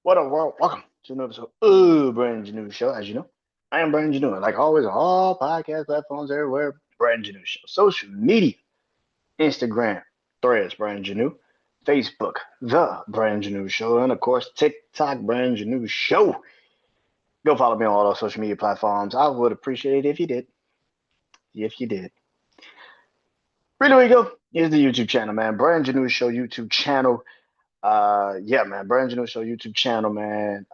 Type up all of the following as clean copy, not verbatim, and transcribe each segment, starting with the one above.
What up, world? Welcome to another episode of BrandonJaneauShow. As you know, I am BrandonJaneau. And like always, on all podcast platforms everywhere, BrandonJaneauShow. Social media, Instagram, Threads, BrandonJaneau. Facebook, The BrandonJaneauShow. And of course, TikTok, BrandonJaneauShow. Go follow me on all those social media platforms. I would appreciate it if you did. If you did. Really, we go. Here's the YouTube channel, man. BrandonJaneauShow YouTube channel. Yeah, man. BrandonJaneauShow YouTube channel, man.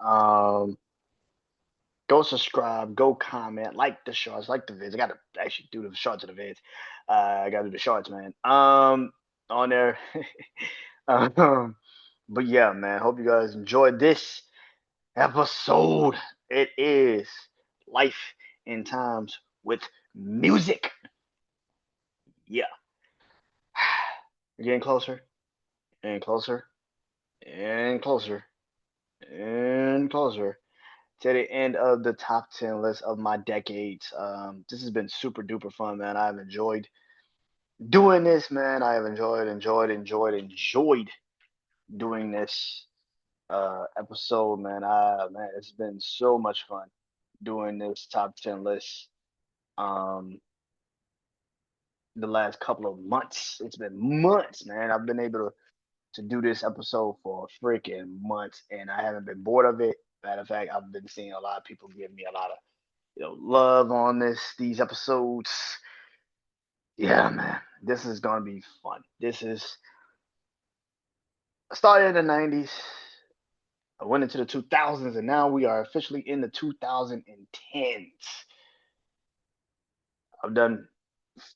Go subscribe, go comment, like the shorts, like the vids. I gotta actually do the shorts of the vids. I gotta do the shorts, man. On there. But yeah, man. Hope you guys enjoyed this episode. It is life in times with music. Yeah, we're getting closer and closer and closer and closer to the end of the top 10 list of my decades. This has been super duper fun, man. I've enjoyed doing this, man. I have enjoyed doing this episode, man. Man, it's been so much fun doing this top 10 list. Um, the last couple of months, it's been months, man. I've been able to do this episode for freaking months, and I haven't been bored of it. Matter of fact, I've been seeing a lot of people give me a lot of love on these episodes. Yeah, man, this is gonna be fun. This is I started in the '90s. I went into the 2000s, and now we are officially in the 2010s. I've done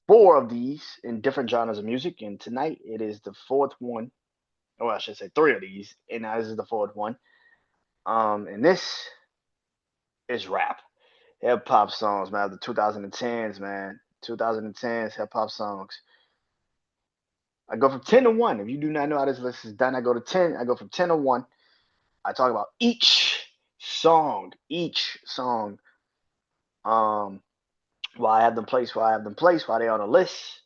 four of these in different genres of music, and tonight it is the fourth one. Or I should say three of these, and now this is the fourth one. And this is rap, hip hop songs, man. The 2010s, man. 2010s hip hop songs. I go from 10 to 1. If you do not know how this list is done, I go to 10. I go from 10 to 1. I talk about each song, um, why I have them placed, why they on the list.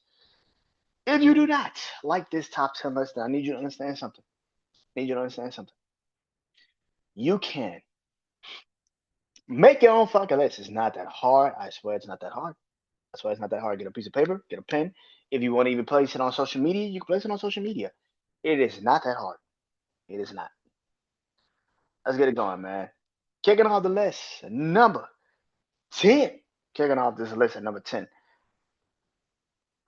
If you do not like this top 10 list, then I need you to understand something. I need you to understand something. You can make your own fucking list. It's not that hard. I swear it's not that hard. I swear it's not that hard. Get a piece of paper, get a pen. If you want to even place it on social media, you can place it on social media. It is not that hard. It is not. Let's get it going, man. Kicking off the list, number 10. Kicking off this list at number 10.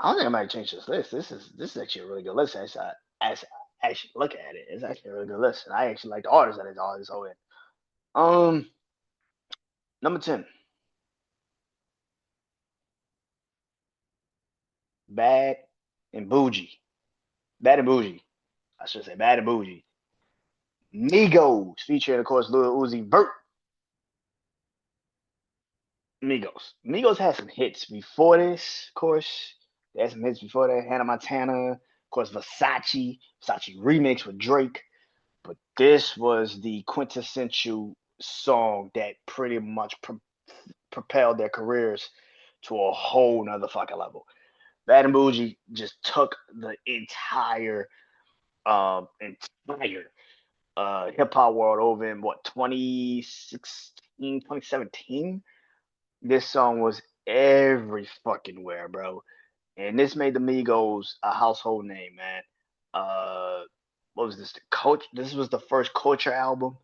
I don't think I might change this list. This is actually a really good list. As I actually look at it, it's actually a really good list. And I actually like the artists that it's all this whole in. Um, Number 10, Bad and Bougie. Bad and Bougie. I should say Bad and Bougie. Migos, featuring of course Lil Uzi Vert. Migos had some hits before this, of course. They had some hits before that. Hannah Montana, of course, Versace remix with Drake. But this was the quintessential song that pretty much propelled their careers to a whole nother fucking level. Bad and Bougie just took the entire hip hop world over in what 2016, 2017. This song was every fucking where, bro. And this made the Migos a household name, man. Uh, what was this? The coach. This was the first Culture album.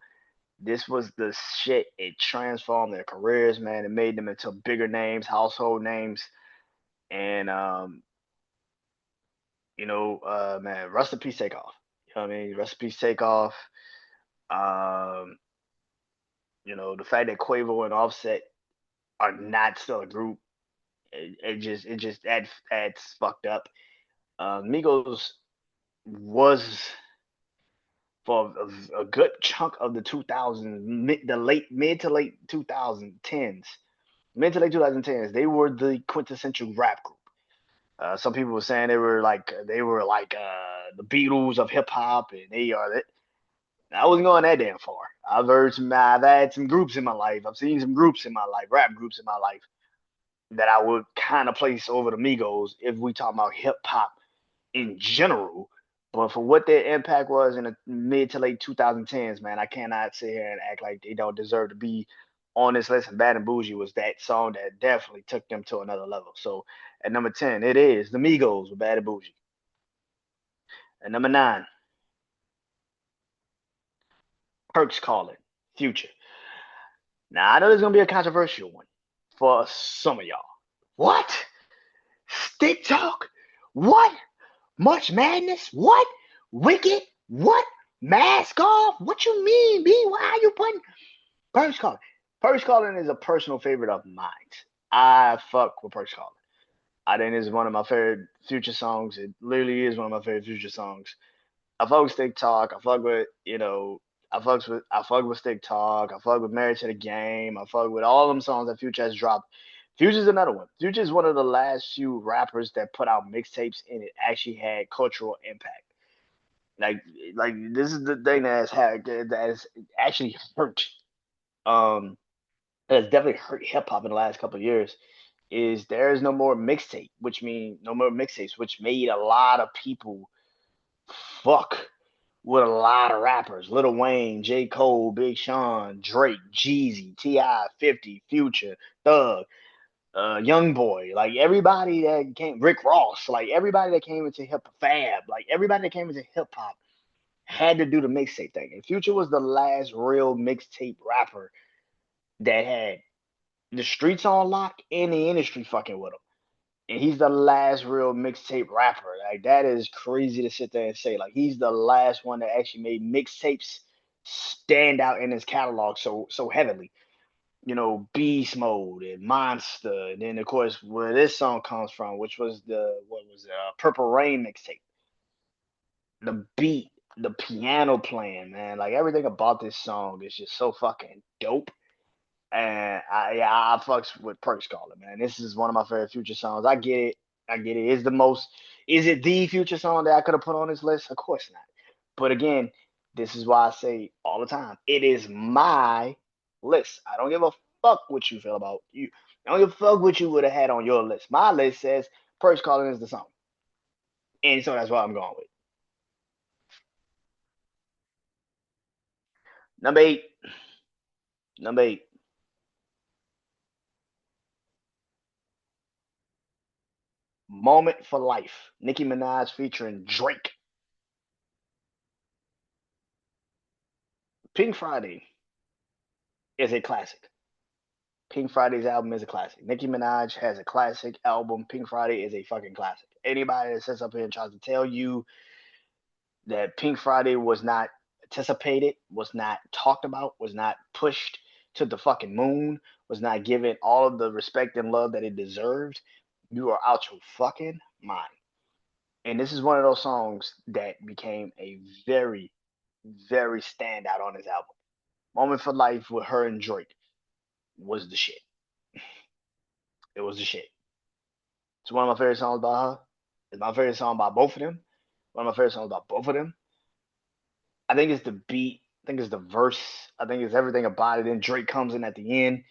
This was the shit. It transformed their careers, man. It made them into bigger names, household names, and man, rest in peace, Takeoff. You know what I mean? Rest in peace, Takeoff. Um, the fact that Quavo and Offset are not still a group, it just adds fucked up. Migos was for a good chunk of the 2000s, mid to late 2010s, mid to late 2010s, they were the quintessential rap group. Some people were saying they were like the Beatles of hip hop, and they are it. I wasn't going that damn far. I've had some groups in my life. I've seen some groups in my life, rap groups in my life that I would kind of place over the Migos if we talk about hip hop in general. But for what their impact was in the mid to late 2010s, man, I cannot sit here and act like they don't deserve to be on this list. And Bad and Bougie was that song that definitely took them to another level. So at number 10, it is the Migos with Bad and Bougie. At number 9, Perks Calling, Future. Now I know there's gonna be a controversial one for some of y'all. What? Stick talk? What? Much madness? What? Wicked? What? Mask off? What you mean, B? Why are you putting Perks Calling? Perks Calling is a personal favorite of mine. I fuck with Perks Calling. I think it's one of my favorite Future songs. It literally is one of my favorite Future songs. I fuck with Stick Talk. I fuck with, I fuck with Stick Talk. I fuck with Married to the Game. I fuck with all them songs that Future has dropped. Future's another one. Future's one of the last few rappers that put out mixtapes and it actually had cultural impact. Like like this is the thing that has actually hurt. Um, that has definitely hurt hip hop in the last couple of years. Is there is no more mixtape, which means no more mixtapes, which made a lot of people fuck with a lot of rappers: Lil Wayne, J. Cole, Big Sean, Drake, Jeezy, Ti, 50, Future, Thug, Young Boy, like everybody that came, Rick Ross, like everybody that came into hip Fab, like everybody that came into hip hop had to do the mixtape thing. And Future was the last real mixtape rapper that had the streets on lock and the industry fucking with him. And he's the last real mixtape rapper. Like that is crazy to sit there and say. Like he's the last one that actually made mixtapes stand out in his catalog so heavily. Beast Mode and Monster, and then of course where this song comes from, which was Purple Rain mixtape. The beat, the piano playing, man, like everything about this song is just so fucking dope. And I fucks with Perks Calling, man. This is one of my favorite Future songs. I get it. I get it. Is it the Future song that I could have put on this list? Of course not. But again, this is why I say all the time, it is my list. I don't give a fuck what you feel about you. I don't give a fuck what you would have had on your list. My list says Perks Calling is the song. And so that's what I'm going with. Number eight. Number eight. Moment for Life. Nicki Minaj featuring Drake. Pink Friday is a classic. Pink Friday's album is a classic. Nicki Minaj has a classic album. Pink Friday is a fucking classic. Anybody that sits up here and tries to tell you that Pink Friday was not anticipated, was not talked about, was not pushed to the fucking moon, was not given all of the respect and love that it deserved, you are out your fucking mind. And this is one of those songs that became a very, very standout on his album. Moment for Life with her and Drake was the shit. It was the shit. It's one of my favorite songs by her. It's my favorite song by both of them. One of my favorite songs by both of them. I think it's the beat. I think it's the verse. I think it's everything about it. Then Drake comes in at the end.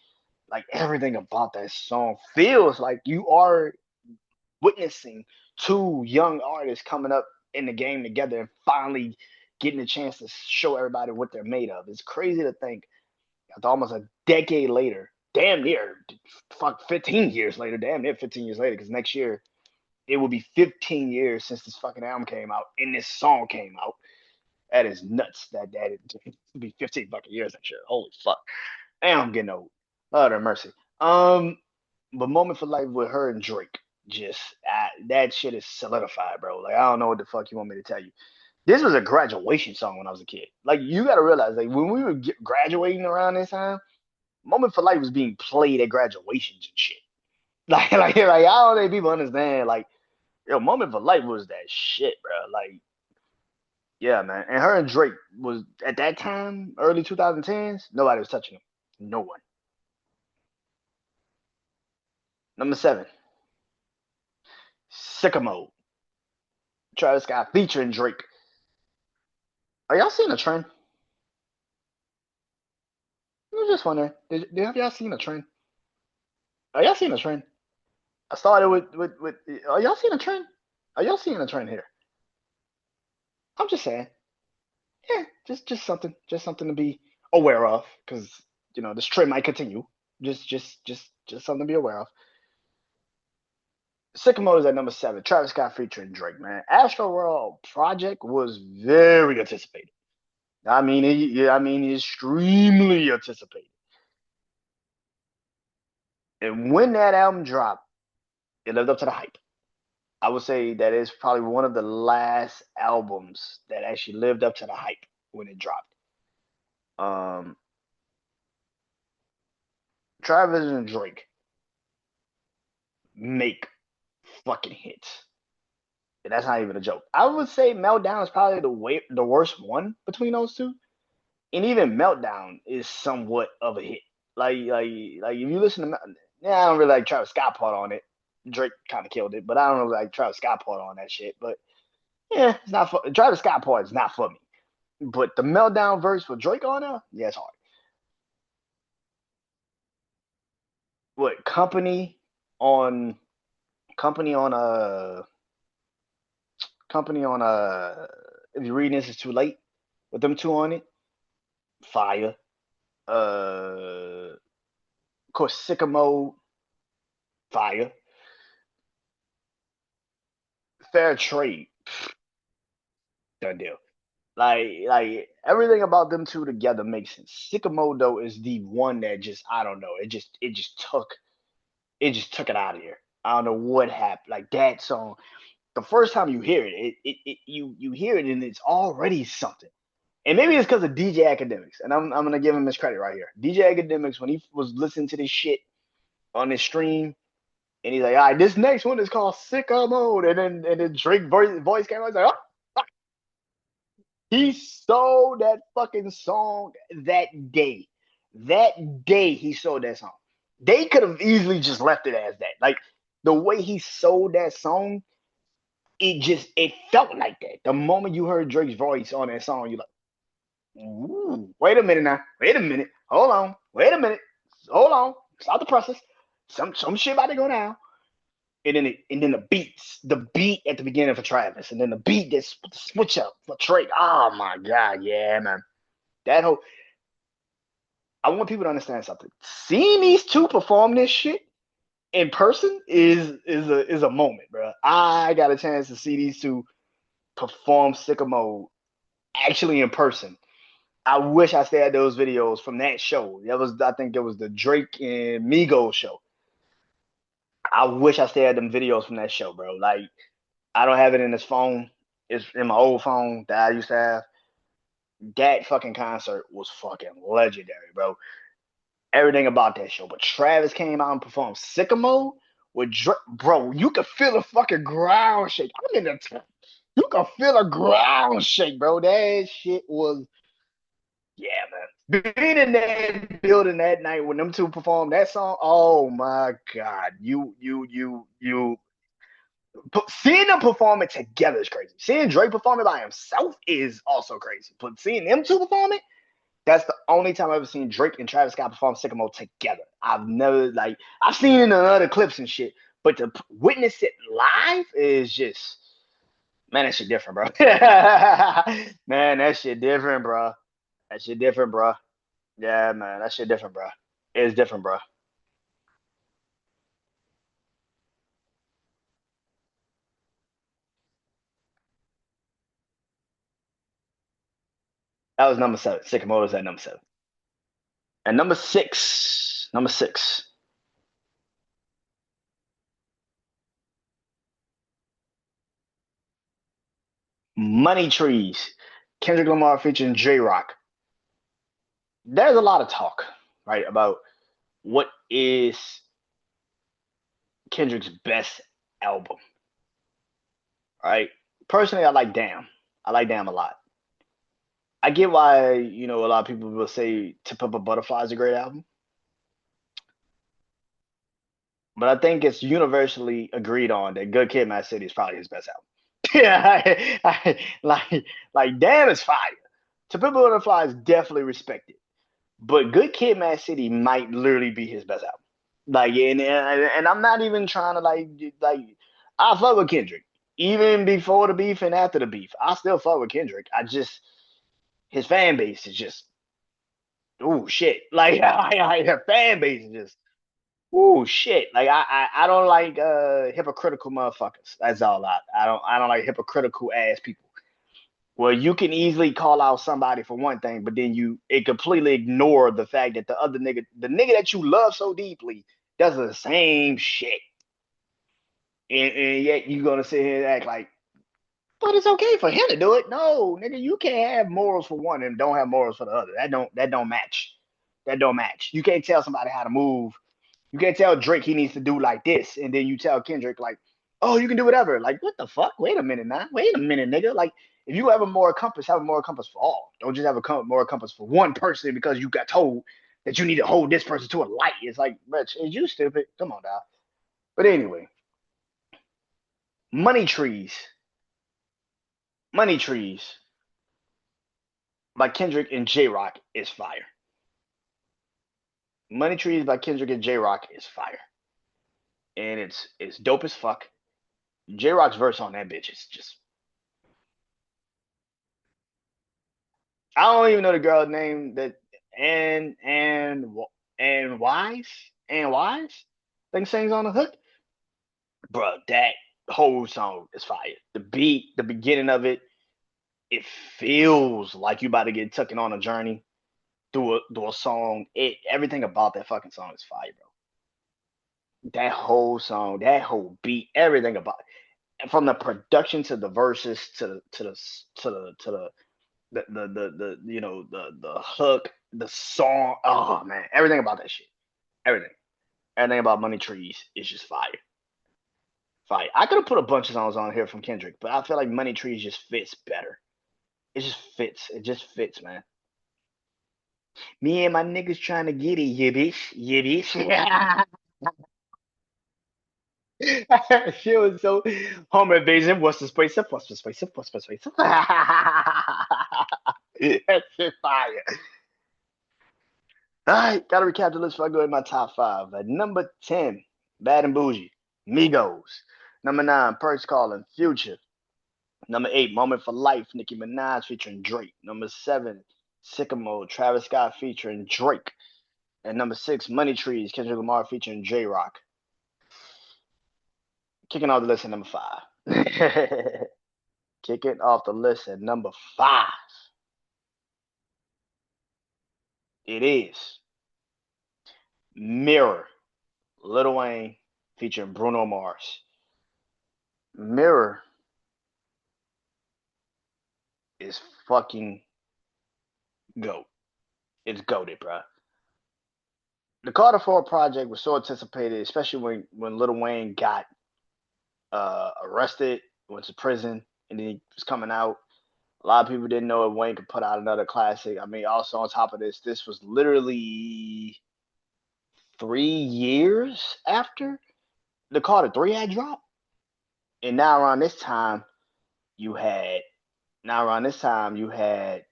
Like everything about that song feels like you are witnessing two young artists coming up in the game together and finally getting a chance to show everybody what they're made of. It's crazy to think after almost a decade later, damn near, fuck, 15 years later, damn near 15 years later, because next year it will be 15 years since this fucking album came out and this song came out. That is nuts. That it will be 15 fucking years next year. Holy fuck. Damn, I'm getting old. Lord have mercy. But Moment for Life with her and Drake, just that shit is solidified, bro. Like I don't know what the fuck you want me to tell you. This was a graduation song when I was a kid. Like you got to realize, like when we were graduating around this time, Moment for Life was being played at graduations and shit. Like I don't think people understand. Like, yo, Moment for Life was that shit, bro. Like, yeah, man. And her and Drake was at that time, early 2010s, nobody was touching them. No one. Number 7, Sycamore. Travis Scott featuring Drake. Are y'all seeing a trend? I was just wondering. Have y'all seen a trend? Are y'all seeing a trend? I started with. Are y'all seeing a trend? Are y'all seeing a trend here? I'm just saying, yeah, just something to be aware of, because this trend might continue. Just something to be aware of. Sycamore is at number 7. Travis Scott featuring Drake, man. Astro World Project was very anticipated. Extremely anticipated. And when that album dropped, it lived up to the hype. I would say that is probably one of the last albums that actually lived up to the hype when it dropped. Um, Travis and Drake make fucking hits. And that's not even a joke. I would say Meltdown is probably the worst one between those two. And even Meltdown is somewhat of a hit. Like if you listen to, yeah, I don't really like Travis Scott part on it. Drake kind of killed it, but I don't really like Travis Scott part on that shit. But yeah, it's not for Travis Scott part is not for me. But the Meltdown verse with Drake on there, yeah, it's hard. What on company on company on if you're reading this, it's too late with them two on it. Fire. Of course, Sycamore. Fire. Fair trade. Done deal. Like everything about them two together makes sense. Sycamore though is the one that just I don't know. It just took it out of here. I don't know what happened. Like that song, the first time you hear you hear it and it's already something. And maybe it's because of DJ Academics, and I'm gonna give him his credit right here. DJ Academics, when he was listening to this shit on his stream, and he's like, "All right, this next one is called Sicko Mode," and then Drake voice came out, I was like, "Oh." He sold that fucking song that day. That day he sold that song. They could have easily just left it as that. Like the way he sold that song, it felt like that. The moment you heard Drake's voice on that song, you're like, ooh, wait a minute now. Wait a minute. Hold on. Wait a minute. Hold on. Stop the process. Some shit about to go down. And then the beat at the beginning for Travis, and then the beat that switch up for Drake. Oh my god, yeah, man. That whole I want people to understand something. Seeing these two perform this shit in person is a moment, bro. I got a chance to see these two perform Sicko Mode actually in person. I wish I still had those videos from that show. I think it was the Drake and Migos show. I wish I still had them videos from that show, bro. Like I don't have it in this phone. It's in my old phone that I used to have. That fucking concert was fucking legendary, bro. Everything about that show. But Travis came out and performed Sicko Mode with Drake. Bro, you could feel the fucking ground shake. I'm in the You could feel the ground shake, bro. That shit was, yeah, man. Being in that building that night when them two performed that song, oh my god. Seeing them perform it together is crazy. Seeing Drake perform it by himself is also crazy. But seeing them two perform it, that's the only time I've ever seen Drake and Travis Scott perform Sycamore together. I've seen it in other clips and shit, but to witness it live is just, man, that shit different, bro. Man, that shit different, bro. That shit different, bro. Yeah, man, that shit different, bro. It's different, bro. That was number 7. Sycamore was at number 7. And number six, Money Trees, Kendrick Lamar featuring J Rock. There's a lot of talk, right, about what is Kendrick's best album, right? Personally, I like Damn. I like Damn a lot. I get why, a lot of people will say To Pimp a Butterfly is a great album, but I think it's universally agreed on that Good Kid, Mad City is probably his best album. Yeah, like Damn is fire. To Pimp a Butterfly is definitely respected, but Good Kid, Mad City might literally be his best album. Like, and I'm not even trying to like I fuck with Kendrick. even before the beef and after the beef, I still fuck with Kendrick. I just his fan base is just oh shit. Like the fan base is just oh shit. Like I don't like hypocritical motherfuckers. That's all I don't like hypocritical ass people. Well, you can easily call out somebody for one thing, but then it completely ignore the fact that the nigga that you love so deeply, does the same shit. And yet you gonna sit here and act like, but it's okay for him to do it. No, nigga, you can't have morals for one and don't have morals for the other. That don't match. That don't match. You can't tell somebody how to move. You can't tell Drake he needs to do like this, and then you tell Kendrick like, oh, you can do whatever. Like, what the fuck? Wait a minute now. Wait a minute, nigga. Like, if you have a moral compass, have a moral compass for all. Don't just have a moral compass for one person because you got told that you need to hold this person to a light. It's like, bitch, is you stupid? Come on, now. But anyway, money trees, money trees by Kendrick and J Rock is fire. Money trees by Kendrick and J Rock is fire, and it's dope as fuck. J Rock's verse on that bitch is just I don't even know the girl's name that and Wise and Wise. I think sings on the hook, bro. That whole song is fire. The beat, the beginning of it, it feels like you about to get taken on a journey through a song. Everything about that fucking song is fire, bro. That whole song, that whole beat, everything about it. From the production to the verses to the the hook, the song. Oh man, everything about that shit. Everything. Everything about Money Trees is just fire. Fire. I could have put a bunch of songs on here from Kendrick, but I feel like Money Trees just fits better. It just fits. It just fits, man. Me and my niggas trying to get it, yeah, bitch. Yeah, bitch. She was so home invasion. What's the space up? What's the space up? What's the space up? That shit fire. All right, gotta recap the list before I go in my top five. At number 10, Bad and Bougie, Migos. Number 9, Perks Calling, Future. Number 8, Moment for Life, Nicki Minaj featuring Drake. Number 7, Sycamore, Travis Scott featuring Drake. And number 6, Money Trees, Kendrick Lamar featuring J Rock. Kicking off the list at number 5. Kicking off the list at number 5. It is Mirror, Lil Wayne featuring Bruno Mars. Mirror is fucking GOAT. It's goated, bro. The Carter 4 project was so anticipated, especially when Lil Wayne got arrested, went to prison, and then he was coming out. A lot of people didn't know if Wayne could put out another classic. I mean, also on top of this, this was literally 3 years after the Carter 3 had dropped. And you had around this time you had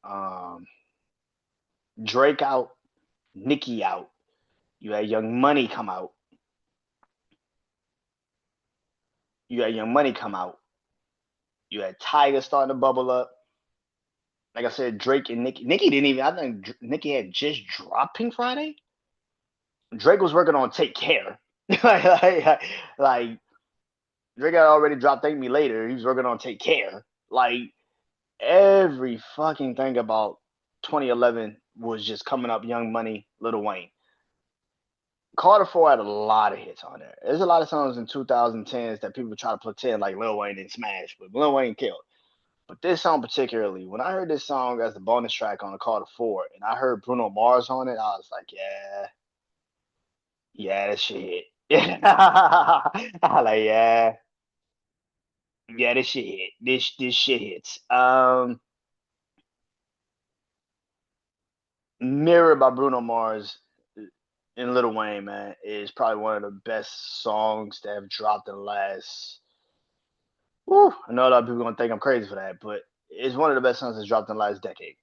um, Drake out, Nicki out, you had Young Money come out, you had Young Money come out, you had Tiger starting to bubble up. Like I said, Drake and Nicki. Nicki didn't even. I think Nicki had just dropped Pink Friday. Drake was working on Take Care. like Drake had already dropped Thank Me Later. He was working on Take Care. Like every fucking thing about 2011 was just coming up. Young Money, Lil Wayne. Carter 4 had a lot of hits on there. There's a lot of songs in 2010s that people try to pretend like Lil Wayne didn't smash, but Lil Wayne killed. But this song particularly, when I heard this song as the bonus track on the Carter 4, and I heard Bruno Mars on it, I was like, yeah, this shit hit. I like, yeah, this shit hit. This shit hits. Mirror by Bruno Mars and Lil Wayne, man, is probably one of the best songs that have dropped in the last. Whew, I know a lot of people are gonna think I'm crazy for that, but it's one of the best songs that's dropped in the last decade.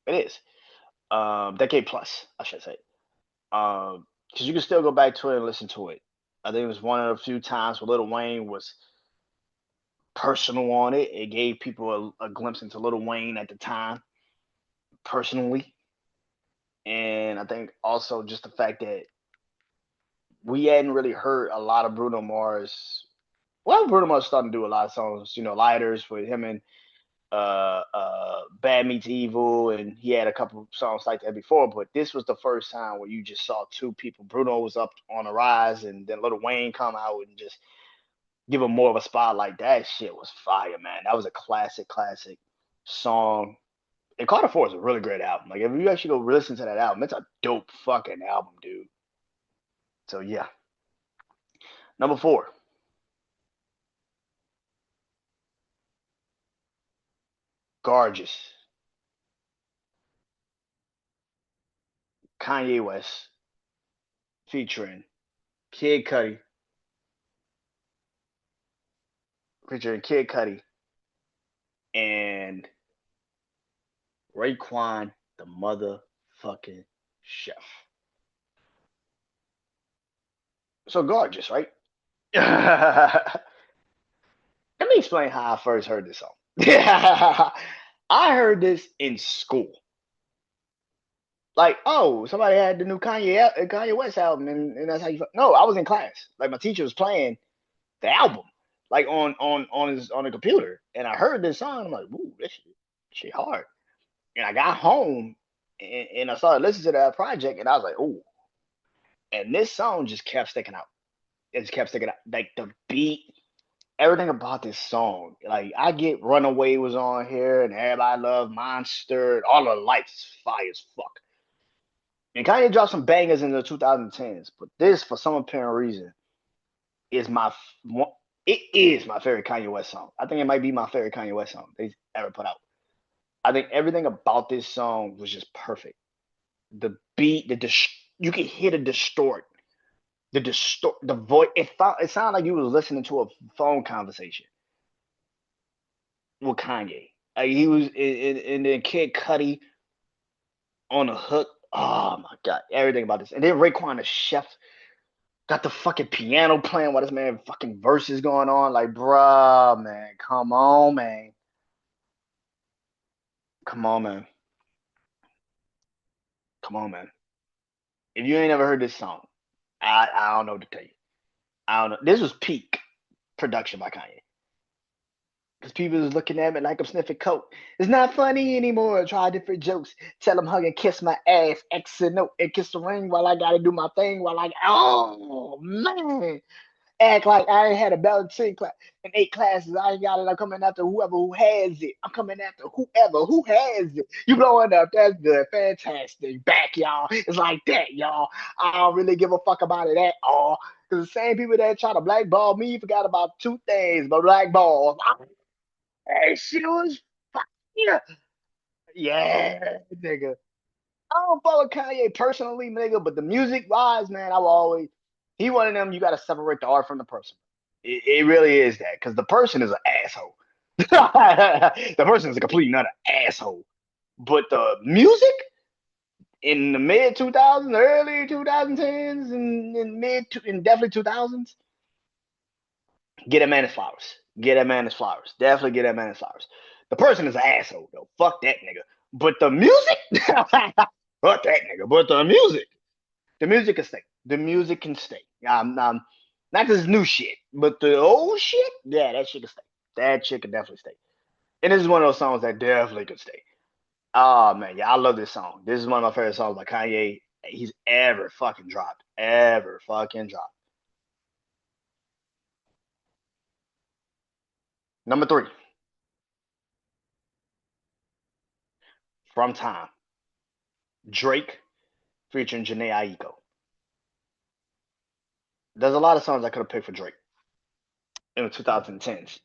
It is. Decade plus, I should say. Because you can still go back to it and listen to it. I think it was one of the few times where Lil Wayne was personal on it. It gave people a glimpse into Lil Wayne at the time, personally. And I think also just the fact that we hadn't really heard a lot of Bruno Mars. Well, Bruno Mars starting to do a lot of songs, Lighters with him and Bad Meets Evil, and he had a couple songs like that before, but this was the first time where you just saw two people. Bruno was up on a rise, and then Lil Wayne come out and just give him more of a spotlight. That shit was fire, man. That was a classic song. And Carter 4 is a really great album. Like, if you actually go listen to that album, it's a dope fucking album, dude. So, yeah. Number 4, Gorgeous, Kanye West, featuring Kid Cudi, and Raekwon, the motherfucking chef. So Gorgeous, right? Let me explain how I first heard this song. I heard this in school. Like, oh, somebody had the new Kanye West album, and that's how you. No, I was in class. Like, my teacher was playing the album, like on the computer, and I heard this song. I'm like, ooh, this shit hard. And I got home, and I started listening to that project, and I was like, ooh. And this song just kept sticking out. It just kept sticking out. Like, the beat, everything about this song. Like, I get Runaway was on here, and Everybody Love Monster, and all the lights is fire as fuck. And Kanye dropped some bangers in the 2010s, but this, for some apparent reason, is it is my favorite Kanye West song. I think it might be my favorite Kanye West song they ever put out. I think everything about this song was just perfect. The beat, you can hear the voice. It sounded like you was listening to a phone conversation with Kanye. Like, he was, and then Kid Cudi on the hook. Oh my god, everything about this. And then Raekwon the chef got the fucking piano playing while this man fucking verses going on. Like, bruh, man, come on, man. Come on, man. Come on, man. If you ain't ever heard this song, I don't know what to tell you. I don't know. This was peak production by Kanye. Because people was looking at me like I'm sniffing coke. It's not funny anymore. Try different jokes. Tell them hug and kiss my ass. X and O. And kiss the ring while I gotta do my thing. Oh, man. Act like I ain't had a balancing class in 8 classes. I ain't got it. I'm coming after whoever who has it. I'm coming after whoever who has it. You blowing up. That's good. Fantastic. Back, y'all. It's like that, y'all. I don't really give a fuck about it at all. Because the same people that try to blackball me forgot about two things, but blackballs. That shit was fire. Yeah, nigga. I don't follow Kanye personally, nigga, but the music wise, man, I will always. He one of them. You got to separate the art from the person. It really is that, because the person is an asshole. The person is a complete another asshole. But the music in the mid 2000s, early 2010s, and definitely 2000s, get that man his flowers. Get that man his flowers. Definitely get that man his flowers. The person is an asshole though. Fuck that nigga. But the music, fuck that nigga. But the music can stay. The music can stay. Not this new shit, but the old shit, yeah, that shit can stay. That shit can definitely stay. And this is one of those songs that definitely could stay. Oh man, yeah, I love this song. This is one of my favorite songs by Kanye he's ever fucking dropped. Ever fucking dropped. Number 3, From Time. Drake featuring Janae Aiko. There's a lot of songs I could have picked for Drake in the 2010s,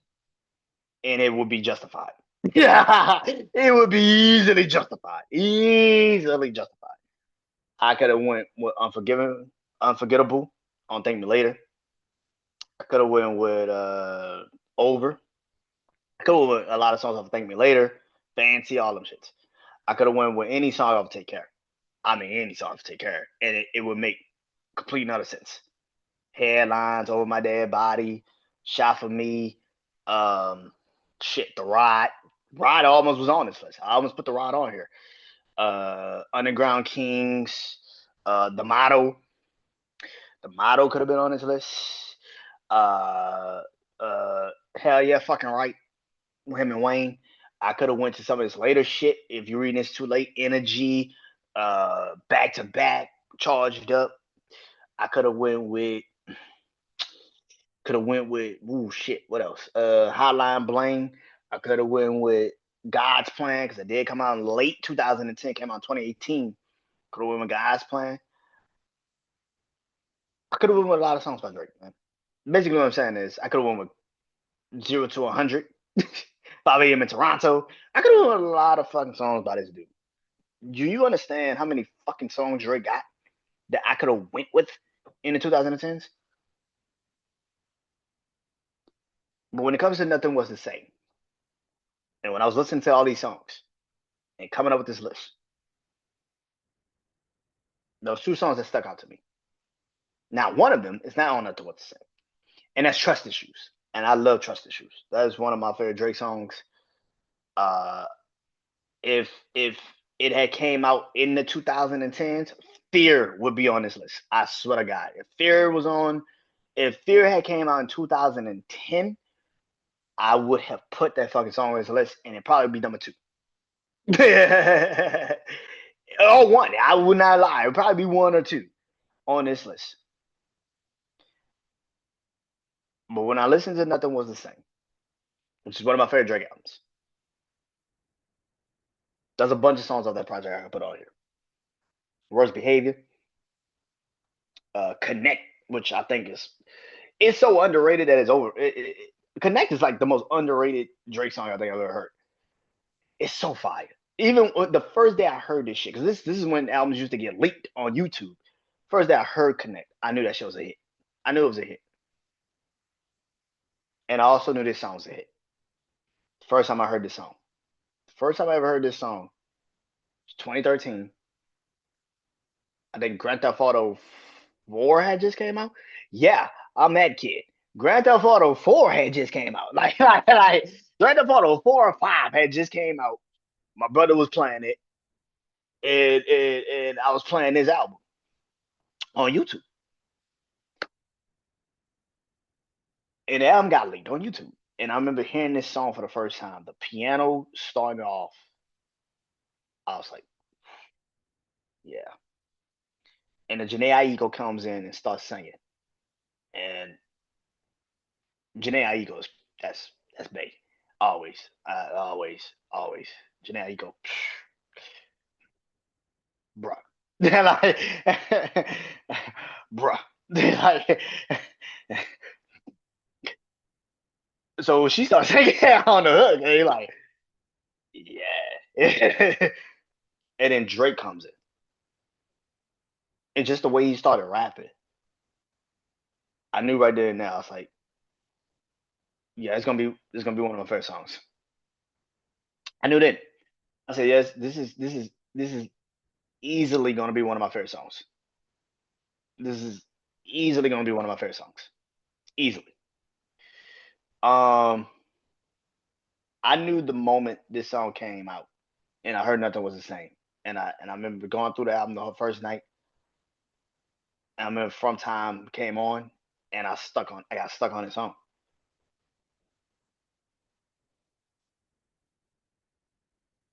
and it would be justified. Yeah, it would be easily justified. Easily justified. I could have went with Unforgettable on Thank Me Later. I could have went with Over. I could have went a lot of songs off Thank Me Later, Fancy, all them shits. I could have went with any song off Take Care. I mean, any song off Take Care, and it would make complete another sense. Headlines, Over My Dead Body, Shot for Me, Shit, the Rod. Rod almost was on this list. I almost put the Rod on here. Underground Kings. The Motto. The Motto could have been on this list. Uh, Hell yeah, fucking right. Him and Wayne. I could have went to some of this later shit. If you're reading this too late, Energy, Back to Back, Charged Up. I could have went with ooh shit. What else? Hotline Bling. I could have went with God's Plan because it did come out in late 2010. Came out in 2018. Could have went with God's Plan. I could have went with a lot of songs by Drake, man. Basically, what I'm saying is I could have went with 0 to 100. 5 a.m. in Toronto. I could have went with a lot of fucking songs by this dude. Do you understand how many fucking songs Drake got that I could have went with in the 2010s? But when it comes to Nothing Was the Same, and when I was listening to all these songs and coming up with this list, those two songs that stuck out to me. Now, one of them is not on Nothing Was the Same, and that's Trust Issues. And I love Trust Issues. That is one of my favorite Drake songs. Uh, if it had came out in the 2010s, Fear would be on this list. I swear to God, if Fear had came out in 2010, I would have put that fucking song on this list, and it'd probably be number 2. Oh, one. I would not lie. It'd probably be 1 or 2 on this list. But when I listened to Nothing Was the Same, which is one of my favorite Drake albums, there's a bunch of songs off that project I can put on here. Worst Behavior, Connect, which I think it's so underrated that it's over. Connect is like the most underrated Drake song I think I've ever heard. It's so fire. Even the first day I heard this shit, because this is when albums used to get leaked on YouTube. First day I heard Connect, I knew that shit was a hit. I knew it was a hit. And I also knew this song was a hit. First time I heard this song. First time I ever heard this song was 2013. I think Grand Theft Auto 4 had just came out. Yeah, I'm that kid. Grand Theft Auto 4 had just came out. Like Grand Theft Auto 4 or 5 had just came out. My brother was playing it, and I was playing this album on YouTube. And the album got leaked on YouTube. And I remember hearing this song for the first time. The piano starting off. I was like, yeah. And the Janae Aiko comes in and starts singing. And Janae Aiko is that's bae. Always. Always. Janae Aiko. Bruh. Like, bruh. Like, so she starts singing on the hook, and you're like, yeah. And then Drake comes in. And just the way he started rapping, I knew right there and now. I was like, yeah, it's gonna be one of my favorite songs. I knew that. I said, yes, this is easily gonna be one of my favorite songs. This is easily gonna be one of my favorite songs. Easily. Um, I knew the moment this song came out, and I heard Nothing Was the Same. And I remember going through the album the first night. And I remember From Time came on, and I got stuck on this song.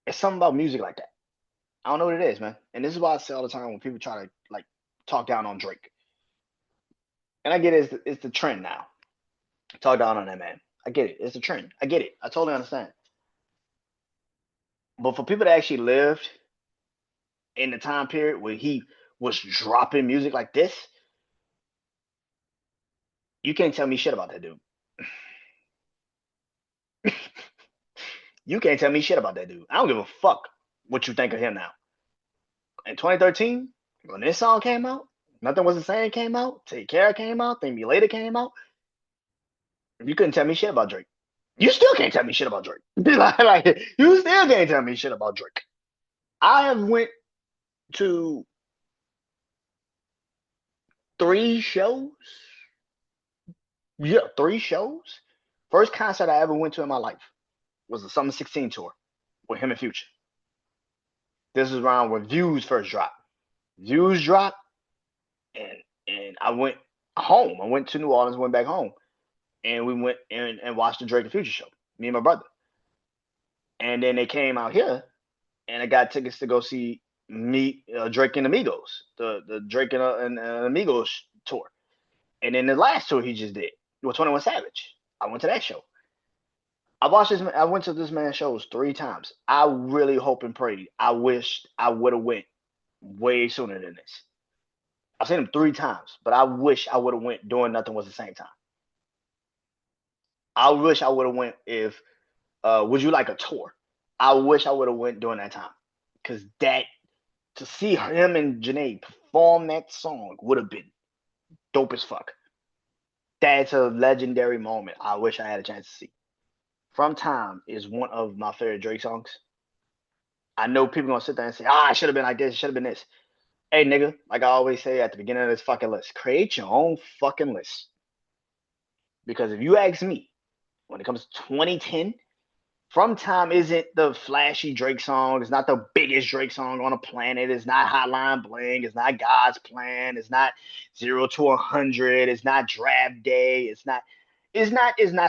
It's something about music like that. I don't know what it is, man. And this is why I say all the time when people try to like talk down on Drake. And I get it, it's the trend now. Talk down on that man. I get it. It's a trend. I get it. I totally understand. But for people that actually lived in the time period where he was dropping music like this, you can't tell me shit about that dude. You can't tell me shit about that dude. I don't give a fuck what you think of him now. In 2013, when this song came out, Nothing Was the Same came out, Take Care came out, Thank Me Later came out. You couldn't tell me shit about Drake. You still can't tell me shit about Drake. like, you still can't tell me shit about Drake. I have went to 3 shows. Yeah, 3 shows First concert I ever went to in my life was the Summer 16 tour with him and Future. This is around when Views first dropped. Views dropped, and I went home. I went to New Orleans, went back home, and we went and watched the Drake and Future show. Me and my brother. And then they came out here, and I got tickets to go see me Drake and Amigos, the Drake and Amigos tour. And then the last tour he just did with 21 Savage. I went to that show. I went to this man's shows 3 times. I really hope and prayed. I wished I would have went way sooner than this. I've seen him 3 times, but I wish I would have went doing nothing was the same time. I wish I would have went if Would You Like a Tour? I wish I would have went during that time. Cause that to see him and Janae perform that song would have been dope as fuck. That's a legendary moment. I wish I had a chance to see. From Time is one of my favorite Drake songs. I know people gonna sit there and say, "Ah, it should have been like this. It should have been this." Hey, nigga, like I always say at the beginning of this fucking list, create your own fucking list. Because if you ask me, when it comes to 2010, From Time isn't the flashy Drake song. It's not the biggest Drake song on the planet. It's not Hotline Bling. It's not God's Plan. It's not 0 to 100. It's not Draft Day. It's not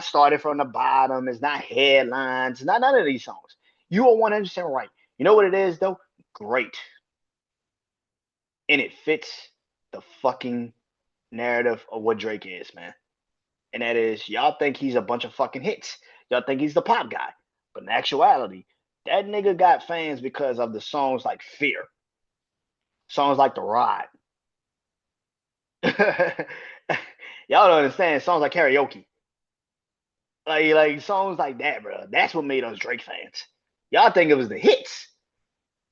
Started from the Bottom. It's not Headlines. It's not none of these songs. You are 100% right. You know what it is though? Great. And it fits the fucking narrative of what Drake is, man. And that is, y'all think he's a bunch of fucking hits. Y'all think he's the pop guy. But in actuality, that nigga got fans because of the songs like Fear, songs like The Ride. Y'all don't understand songs like Karaoke. Like songs like that, bro. That's what made us Drake fans. Y'all think it was the hits.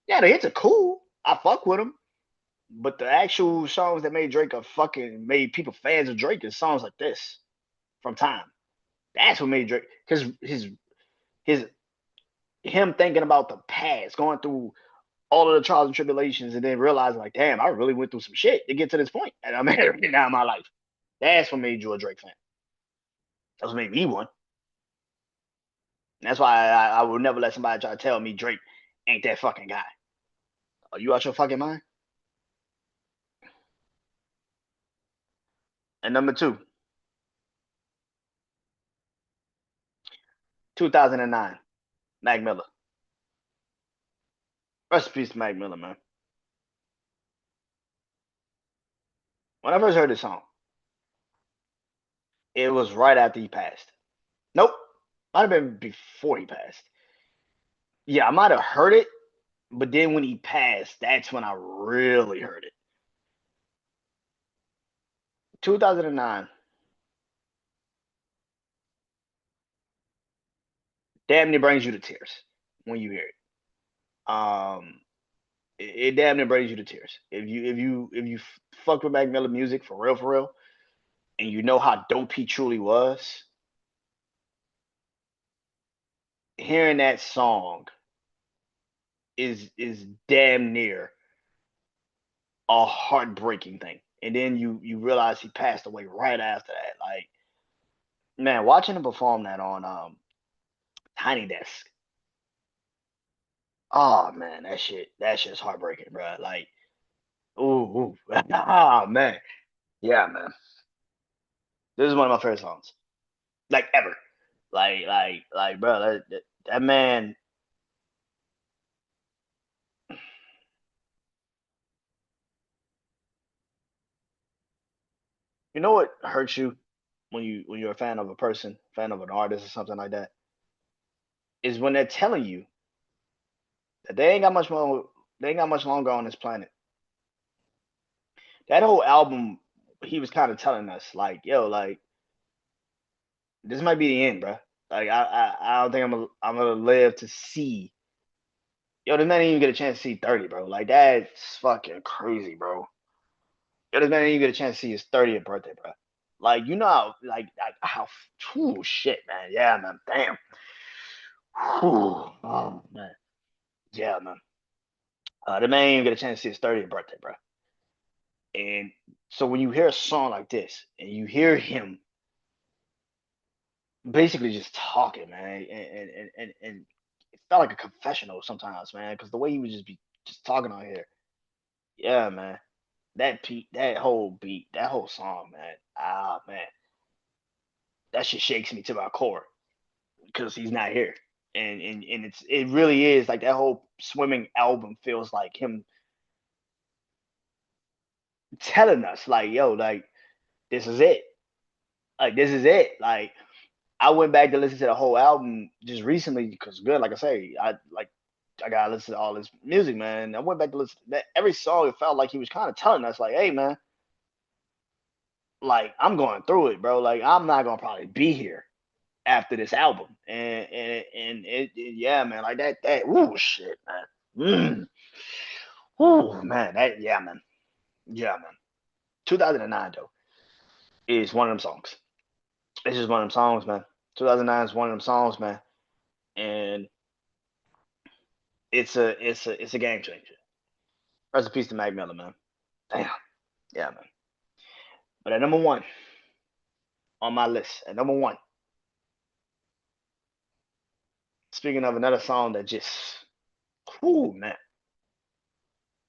Yeah, the hits are cool. I fuck with them. But the actual songs that made Drake a fucking made people fans of Drake is songs like this From Time. That's what made Drake because his him thinking about the past, going through all of the trials and tribulations, and then realizing like, damn, I really went through some shit to get to this point, and I'm here right now in my life. That's what made you a Drake fan. That's what made me one. And that's why I will never let somebody try to tell me Drake ain't that fucking guy. Are you out your fucking mind? And number two, 2009, Mac Miller. Rest in peace to Mac Miller, man. When I first heard this song, it was right after he passed. Nope, might have been before he passed. Yeah, I might have heard it, but then when he passed, that's when I really heard it. 2009, damn near brings you to tears when you hear it. It damn near brings you to tears. If you fuck with Mac Miller music for real, and you know how dope he truly was, hearing that song is damn near a heartbreaking thing. And then you realize he passed away right after that. Like, man, watching him perform that on Tiny Desk. Oh man, that shit's heartbreaking, bro. Like, ooh, ah man, yeah, man. This is one of my favorite songs, like ever. Bro, that man. You know what hurts you when you're a fan of a person, fan of an artist or something like that, is when they're telling you that they ain't got much more, they ain't got much longer on this planet. That whole album, he was kind of telling us, like, yo, like this might be the end, bro. Like, I don't think I'm gonna live to see. Yo, this man didn't even get a chance to see 30, bro. Like, that's fucking crazy, bro. Yo, this man didn't even get a chance to see his 30th birthday, bro. Like, you know how, how, whew, shit, man. Yeah, man. Damn. Whew. Oh, man. Yeah, man. The man didn't even get a chance to see his 30th birthday, bro. And so when you hear a song like this and you hear him basically just talking, man, and it felt like a confessional sometimes, man, because the way he would just be just talking on here, yeah, man, that whole beat, that whole song, man, ah, man, that shit shakes me to my core because he's not here, and it really is like that whole swimming album feels like him telling us, like, yo, like this is it, like this is it, like. I went back to listen to the whole album just recently because, good, like I say, I gotta listen to all this music, man. I went back to listen to that every song. It felt like he was kind of telling us, like, "Hey, man, like I'm going through it, bro. Like I'm not gonna probably be here after this album." Yeah, man, like that. Ooh, shit, man. Ooh, man, yeah, man. 2009 though is one of them songs. It's just one of them songs, man. 2009 is one of them songs, man, and it's a game changer. Rest in peace to Mac Miller, man. Damn, yeah, man. But at number one on my list, at number one, speaking of another song that just, cool, man,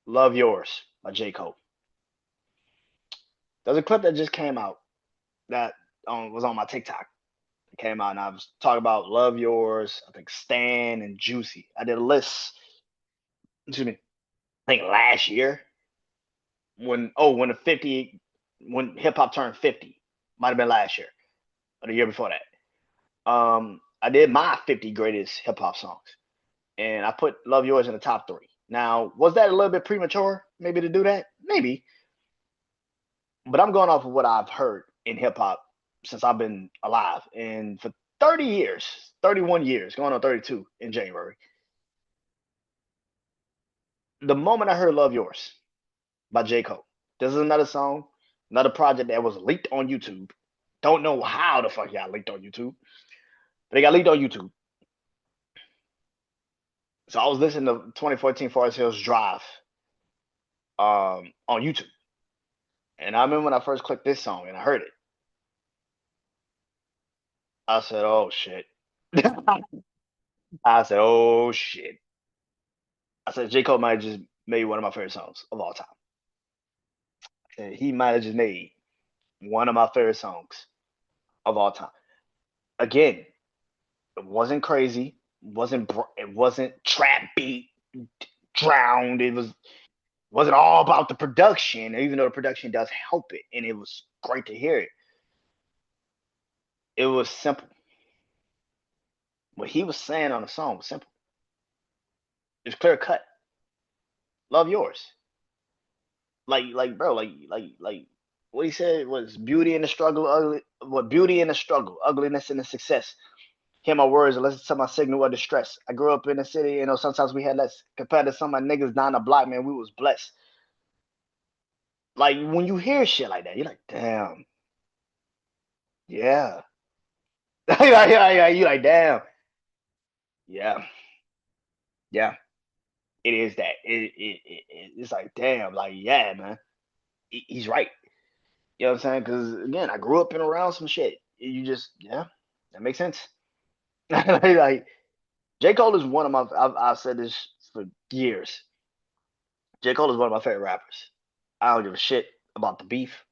"Love Yours" by J. Cole. There's a clip that just came out that was on my TikTok. It came out and I was talking about "Love Yours," I think "Stan" and "Juicy." I did a list. Excuse me. I think last year when the 50 when hip hop turned 50, might have been last year or the year before that. I did my 50 greatest hip hop songs, and I put "Love Yours" in the top three. Now, was that a little bit premature, maybe to do that? Maybe, but I'm going off of what I've heard in hip hop since I've been alive, and for 30 years, 31 years, going on 32 in January. The moment I heard "Love Yours" by J. Cole, this is another song, another project that was leaked on YouTube. Don't know how the fuck y'all leaked on YouTube, but they got leaked on YouTube. So I was listening to 2014 Forest Hills Drive on YouTube. And I remember when I first clicked this song and I heard it, I said, "Oh shit." I said, "Oh shit." I said, J. Cole might have just made one of my favorite songs of all time. And he might have just made one of my favorite songs of all time. Again, it wasn't crazy. It wasn't trap beat drowned. It wasn't all about the production, even though the production does help it, and it was great to hear it. It was simple. What he was saying on the song was simple. It's clear cut. Love yours. Bro, what he said was beauty in the struggle, beauty in the struggle, ugliness in the success. Hear my words and listen to my signal of distress. I grew up in the city, sometimes we had less compared to some of my niggas down the block, man, we was blessed. Like when you hear shit like that, you're like, damn, yeah. You're like, damn, yeah, yeah. It is that. It's like, damn, like, yeah, man. He's right. You know what I'm saying? Because again, I grew up and around some shit. You just, yeah, that makes sense. Like J. Cole is one of my. I've said this for years. J. Cole is one of my favorite rappers. I don't give a shit about the beef.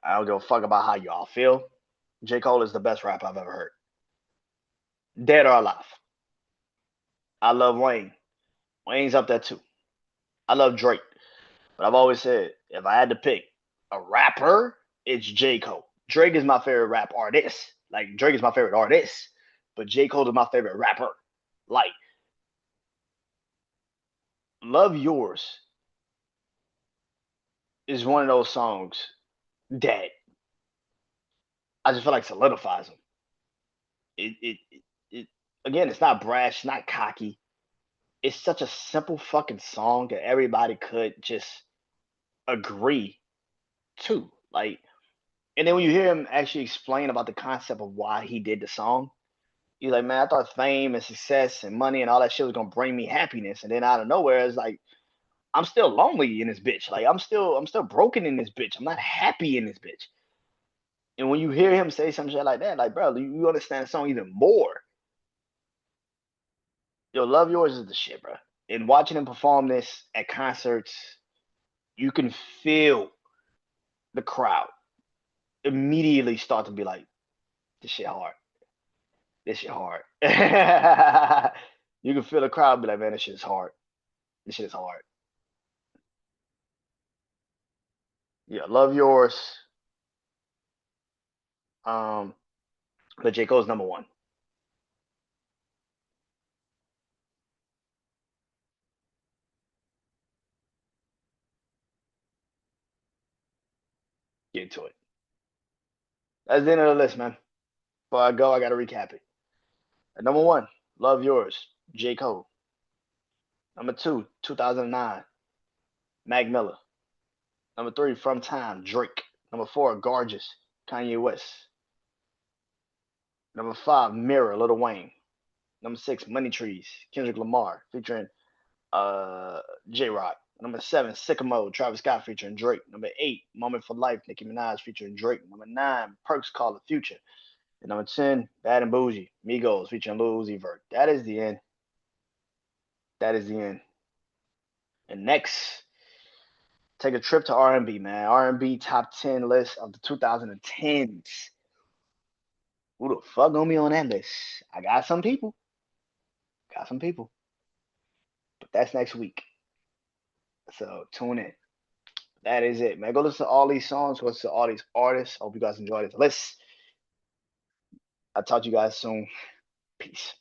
I don't give a fuck about how y'all feel. J. Cole is the best rapper I've ever heard, dead or alive. I love Wayne. Wayne's up there too. I love Drake, but I've always said if I had to pick a rapper, it's J. Cole. Drake is my favorite rap artist. Like Drake is my favorite artist, but J. Cole is my favorite rapper. Like Love Yours is one of those songs that I just feel like solidifies him. It again, it's not brash, not cocky. It's such a simple fucking song that everybody could just agree to. Like, and then when you hear him actually explain about the concept of why he did the song, he's like, man, I thought fame and success and money and all that shit was gonna bring me happiness, and then out of nowhere, it's like I'm still lonely in this bitch. Like I'm still broken in this bitch. I'm not happy in this bitch. And when you hear him say some shit like that, like, bro, you understand the song even more. Yo, Love Yours is the shit, bro. And watching him perform this at concerts, you can feel the crowd immediately start to be like, this shit hard. This shit hard. You can feel the crowd be like, man, this shit is hard. This shit is hard. Yeah, Love Yours. Um, but J. Cole's number one. Get into it. That's the end of the list, man. Before I go, I gotta recap it. At number one, Love Yours, J. Cole. Number two, 2009, Mac Miller. Number three, From Time, Drake. Number four, Gorgeous, Kanye West. Number five, Mirror, Lil Wayne. Number six, Money Trees, Kendrick Lamar, featuring J Rock. Number seven, Sycamore, Travis Scott featuring Drake. Number eight, Moment for Life, Nicki Minaj featuring Drake. Number nine, Perks Call the Future. And number 10, Bad and Bougie, Migos featuring Lil Uzi Vert. That is the end. That is the end. And next, take a trip to R&B, man. R&B top 10 list of the 2010s. Who the fuck gonna be on that list? I got some people. Got some people. But that's next week. So tune in. That is it, man. Go listen to all these songs. Go listen to all these artists. Hope you guys enjoyed this list. I'll talk to you guys soon. Peace.